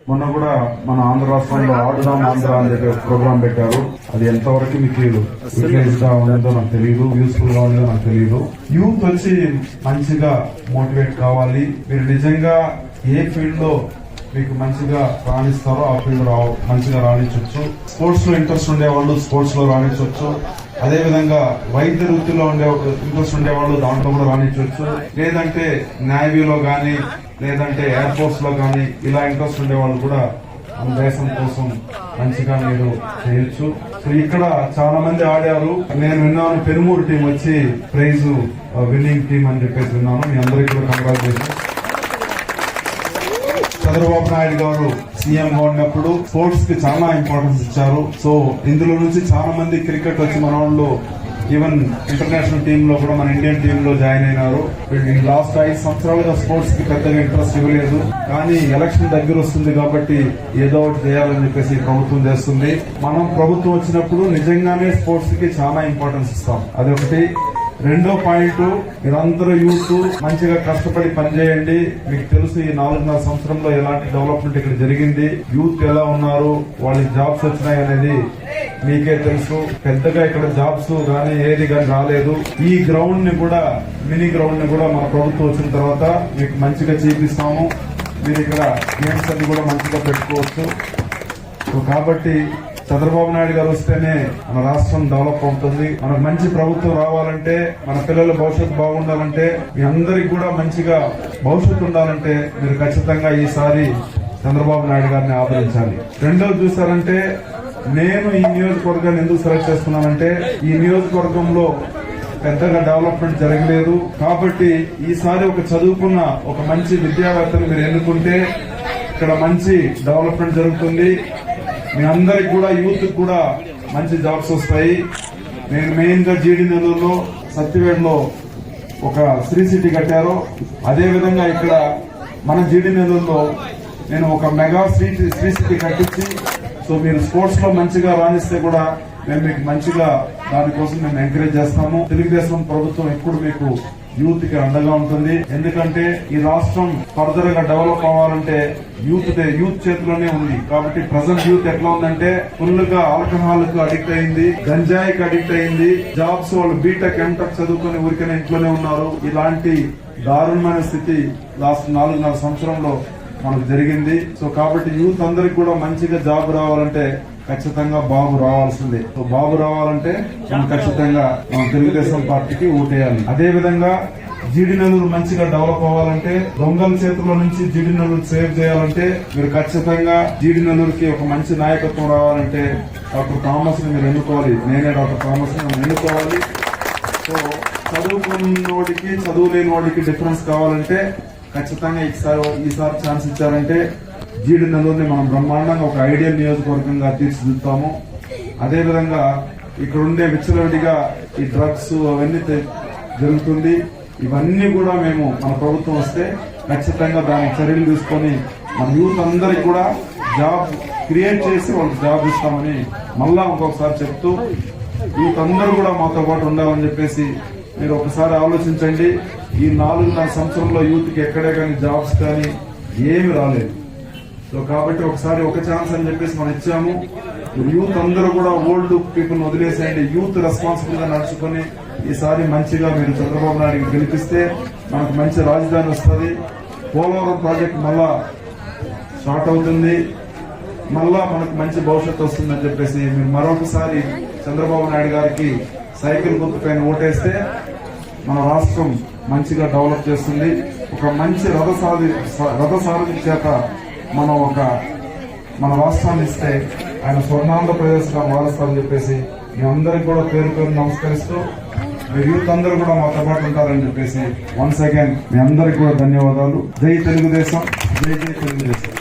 మొన్న కూడా మన ఆంధ్ర రాష్ట్రంలో ఆడుదాం ఆంధ్ర అని చెప్పి ప్రోగ్రామ్ పెట్టారు. అది ఎంతవరకు మీకు యూటిలైజ్ గా ఉండదో నాకు తెలియదు, యూస్ఫుల్ గా ఉండదో నాకు తెలియదు. యూత్ వచ్చి మంచిగా మోటివేట్ కావాలి. మీరు నిజంగా ఏ ఫీల్డ్ లో మీకు మంచిగా రాణిస్తారో ఆ ఫీల్డ్ మంచిగా రాణించవచ్చు. స్పోర్ట్స్ లో ఇంట్రెస్ట్ ఉండేవాళ్ళు స్పోర్ట్స్ లో రాణించవచ్చు. అదే విధంగా వైద్య వృత్తిలో ఇంట్రెస్ట్ ఉండేవాళ్ళు దాంట్లో కూడా రాణించవచ్చు. లేదంటే నేవీలో గానీ లేదంటే ఎయిర్ ఫోర్స్ లో గానీ ఇలా ఇంట్రెస్ట్ ఉండేవాళ్ళు కూడా మన దేశం కోసం మంచిగా మీరు చేయొచ్చు. సో ఇక్కడ చాలా మంది ఆడారు. నేను విన్నాను పెనుమూరు టీం వచ్చి ప్రైజ్ విన్నింగ్ టీం అని చెప్పేసి విన్నాను. మీ అందరికీ కూడా కంగ్రాచులేషన్. చంద్రబాబు నాయుడు గారు సీఎం గా ఉన్నప్పుడు స్పోర్ట్స్ కి చాలా ఇంపార్టెన్స్ ఇచ్చారు. సో ఇందులో నుంచి చాలా మంది క్రికెట్ వచ్చి మన వాళ్ళు ఈవెన్ ఇంటర్నేషనల్ టీమ్ లో కూడా మన ఇండియన్ టీమ్ లో జాయిన్ అయినారు. లాస్ట్ 5 సంవత్సరాలుగా స్పోర్ట్స్ కి పెద్దగా ఇంట్రెస్ట్ ఇవ్వలేదు. కానీ ఎలక్షన్ దగ్గర వస్తుంది కాబట్టి ఏదో ఒకటి చేయాలని చెప్పేసి ప్రభుత్వం చేస్తుంది. మనం ప్రభుత్వం వచ్చినప్పుడు నిజంగానే స్పోర్ట్స్ కి చాలా ఇంపార్టెన్స్ ఇస్తాం. అదొకటి. రెండో పాయింట్, మీరందరూ యూత్ మంచిగా కష్టపడి పనిచేయండి. మీకు తెలుసు ఈ 4.5 సంవత్సరంలో ఎలాంటి డెవలప్మెంట్ ఇక్కడ జరిగింది, యూత్ ఎలా ఉన్నారు, వాళ్ళకి జాబ్స్ వచ్చినాయి అనేది మీకే తెలుసు. పెద్దగా ఇక్కడ జాబ్స్ గానీ ఏది గానీ రాలేదు. ఈ గ్రౌండ్ ని కూడా మినీ గ్రౌండ్ ని కూడా మన ప్రభుత్వం వచ్చిన తర్వాత మీకు మంచిగా చూపిస్తాము. మీరు ఇక్కడ గేమ్స్ అన్ని కూడా మంచిగా పెట్టుకోవచ్చు. కాబట్టి చంద్రబాబు నాయుడు గారు వస్తేనే మన రాష్ట్రం డెవలప్ అవుతుంది. మనకు మంచి ప్రభుత్వం రావాలంటే, మన పిల్లల భవిష్యత్తు బాగుండాలంటే, మీ అందరికి కూడా మంచిగా భవిష్యత్తు ఉండాలంటే మీరు ఖచ్చితంగా ఈసారి చంద్రబాబు నాయుడు గారిని ఆదరించాలి. రెండోది చూసారంటే, నేను ఈ నియోజకవర్గాన్ని ఎందుకు సెలెక్ట్ చేసుకున్నానంటే, ఈ నియోజకవర్గంలో పెద్దగా డెవలప్మెంట్ జరగలేదు. కాబట్టి ఈసారి ఒక చదువుకున్న ఒక మంచి విద్యావేత్తను మీరు ఎన్నుకుంటే ఇక్కడ మంచి డెవలప్మెంట్ జరుగుతుంది. మీ అందరికి కూడా యూత్ కూడా మంచి జాబ్స్ వస్తాయి. నేను మెయిన్ గా జీడి నెల్లూరులో సత్యవేడ్లో ఒక శ్రీ సిటీ కట్టారు. అదే విధంగా ఇక్కడ మన జీడి నెల్లూరులో నేను ఒక మెగా శ్రీ సిటీ కట్టించి, సో మీరు స్పోర్ట్స్ లో మంచిగా రాణిస్తే కూడా మేము మీకు మంచిగా దానికోసం మేము ఎంకరేజ్ చేస్తాము. తెలుగుదేశం ప్రభుత్వం ఎప్పుడు మీకు యూత్ కి అండగా ఉంటుంది. ఎందుకంటే ఈ రాష్ట్రం ఫర్దర్ గా డెవలప్ అవ్వాలంటే యూత్ చేతిలోనే ఉంది. కాబట్టి ప్రజెంట్ యూత్ ఎట్లా ఉందంటే ఫుల్ గా ఆల్కహాల్ కు అడిక్ట్ అయింది, గంజాయికి అడిక్ట్ అయింది. జాబ్స్ వాళ్ళు బీటెక్ ఎంటెక్ చదువుకుని ఊరికనే ఇంట్లోనే ఉన్నారు. ఇలాంటి దారుణమైన స్థితి లాస్ట్ 4.5 సంవత్సరంలో మనకు జరిగింది. సో కాబట్టి యూత్ అందరికి కూడా మంచిగా జాబ్ రావాలంటే ఖచ్చితంగా బాబు రావాల్సిందే. సో బాబు రావాలంటే మనం ఖచ్చితంగా మనం తెలుగుదేశం పార్టీకి ఓటేయాలి. అదే విధంగా జీడి నెల్లూరు మంచిగా డెవలప్ అవ్వాలంటే, దొంగల చేతుల్లో నుంచి జీడి నెల్లూరు సేవ్ చేయాలంటే మీరు ఖచ్చితంగా జీడి నెల్లూరుకి ఒక మంచి నాయకత్వం రావాలంటే డాక్టర్ థామస్ ని మీరు ఎన్నుకోవాలి. నేనే డాక్టర్ థామస్ ని ఎన్నుకోవాలి. సో చదువుకున్నోడికి చదువు లేని వాడికి డిఫరెన్స్ కావాలంటే ఖచ్చితంగా ఈసారి ఛాన్స్ ఇచ్చారంటే జీడి నెల్లూరుని మనం బ్రహ్మాండంగా ఒక ఐడియల్ నియోజకవర్గంగా తీర్చిదిద్దుతాము. అదేవిధంగా ఇక్కడ ఉండే విచ్చలవిడిగా ఈ డ్రగ్స్ అవన్నీ జరుగుతుంది. ఇవన్నీ కూడా మేము మన ప్రభుత్వం వస్తే ఖచ్చితంగా దాని చర్యలు తీసుకొని మన యూత్ అందరికి కూడా జాబ్ క్రియేట్ చేసి వాళ్ళకి జాబ్ ఇస్తామని మళ్ళా ఇంకొకసారి చెప్తూ, యూత్ అందరూ కూడా మాతో పాటు ఉండాలని చెప్పేసి మీరు ఒకసారి ఆలోచించండి. ఈ 4.5 సంవత్సరంలో యూత్ కి ఎక్కడే కానీ జాబ్స్ కానీ ఏమి రాలేదు. సో కాబట్టి ఒకసారి ఒక ఛాన్స్ అని చెప్పేసి మనం ఇచ్చాము. యూత్ అందరూ కూడా ఓల్డ్ పీపుల్ వదిలేసేయండి. యూత్ రెస్పాన్సిబుల్ గా నడుచుకుని ఈసారి మంచిగా మీరు చంద్రబాబు నాయుడు గెలిపిస్తే మనకు మంచి రాజధాని వస్తుంది. పోలవరం ప్రాజెక్ట్ మళ్ళా స్టార్ట్ అవుతుంది. మళ్ళా మనకు మంచి భవిష్యత్తు వస్తుందని చెప్పేసి మీరు మరొకసారి చంద్రబాబు నాయుడు గారికి సైకిల్ గుర్తు పైన ఓటేస్తే మన రాష్ట్రం మంచిగా డెవలప్ చేస్తుంది. ఒక మంచి రథసారథి చేత మన రాష్ట్రాన్ని ఇస్తే ఆయన స్వర్ణాంధ్రప్రదేశ్ గా మారుస్తారని చెప్పేసి మీ అందరికి కూడా పేరు పేరు నమస్కరిస్తూ, మీరు యూత్ అందరూ కూడా మాతో పాటు ఉంటారని చెప్పేసి వన్స్ అగైన్ మీ అందరికి కూడా ధన్యవాదాలు. జై తెలుగుదేశం, జై జై తెలుగుదేశం.